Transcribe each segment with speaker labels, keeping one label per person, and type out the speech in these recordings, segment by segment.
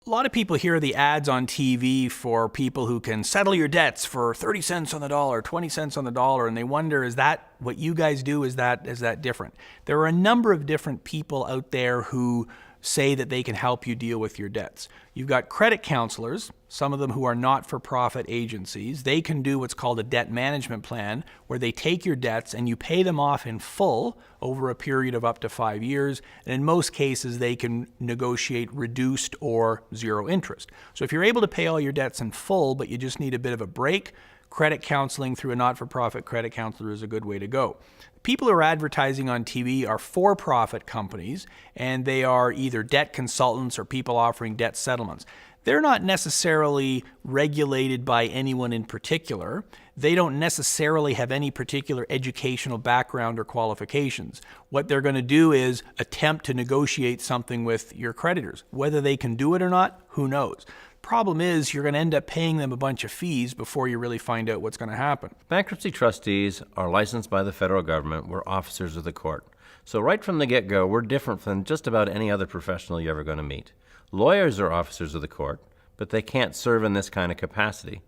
Speaker 1: A lot of people hear the ads on TV for people who can settle your debts for 30 cents on the dollar, 20 cents on the dollar, and they wonder, is that what you guys do? Is that different? There are a number of different people out there who say that they can help you deal with your debts. You've got credit counselors, some of them who are not-for-profit agencies. They can do what's called a debt management plan, where they take your debts and you pay them off in full over a period of up to 5 years. And in most cases, they can negotiate reduced or zero interest. So if you're able to pay all your debts in full, but you just need a bit of a break, credit counseling through a not-for-profit credit counselor is a good way to go. People who are advertising on TV are for-profit companies, and they are either debt consultants or people offering debt settlements. They're not necessarily regulated by anyone in particular. They don't necessarily have any particular educational background or qualifications. What they're going to do is attempt to negotiate something with your creditors. Whether they can do it or not, who knows? Problem is, you're going to end up paying them a bunch of fees before you really find out what's going to happen.
Speaker 2: Bankruptcy trustees are licensed by the federal government. We're officers of the court. So right from the get-go, we're different than just about any other professional you're ever going to meet. Lawyers are officers of the court, but they can't serve in this kind of capacity.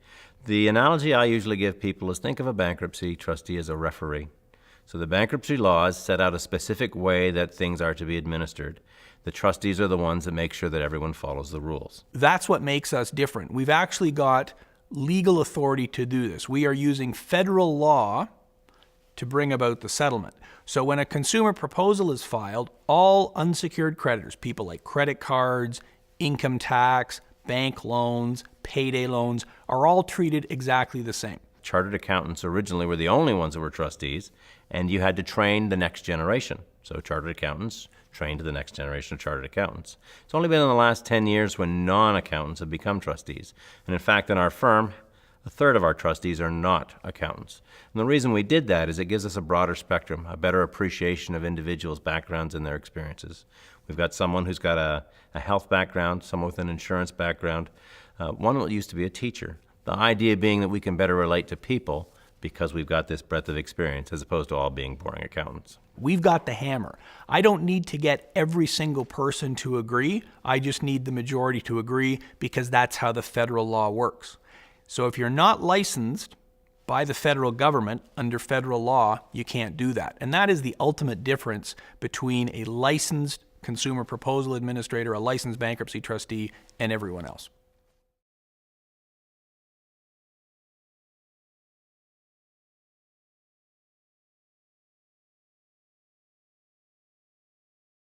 Speaker 2: The analogy I usually give people is think of a bankruptcy trustee as a referee. So the bankruptcy laws set out a specific way that things are to be administered. The trustees are the ones that make sure that everyone follows the rules.
Speaker 1: That's what makes us different. We've actually got legal authority to do this. We are using federal law to bring about the settlement. So when a consumer proposal is filed, all unsecured creditors, people like credit cards, income tax, bank loans, payday loans, are all treated exactly the same.
Speaker 2: Chartered accountants originally were the only ones that were trustees, and you had to train the next generation. So chartered accountants trained the next generation of chartered accountants. It's only been in the last 10 years when non-accountants have become trustees. And in fact, in our firm, a third of our trustees are not accountants. And the reason we did that is it gives us a broader spectrum, a better appreciation of individuals' backgrounds and their experiences. We've got someone who's got a health background, someone with an insurance background, one that used to be a teacher. The idea being that we can better relate to people because we've got this breadth of experience as opposed to all being boring accountants.
Speaker 1: We've got the hammer. I don't need to get every single person to agree. I just need the majority to agree because that's how the federal law works. So if you're not licensed by the federal government under federal law, you can't do that. And that is the ultimate difference between a licensed consumer proposal administrator, a licensed bankruptcy trustee, and everyone else.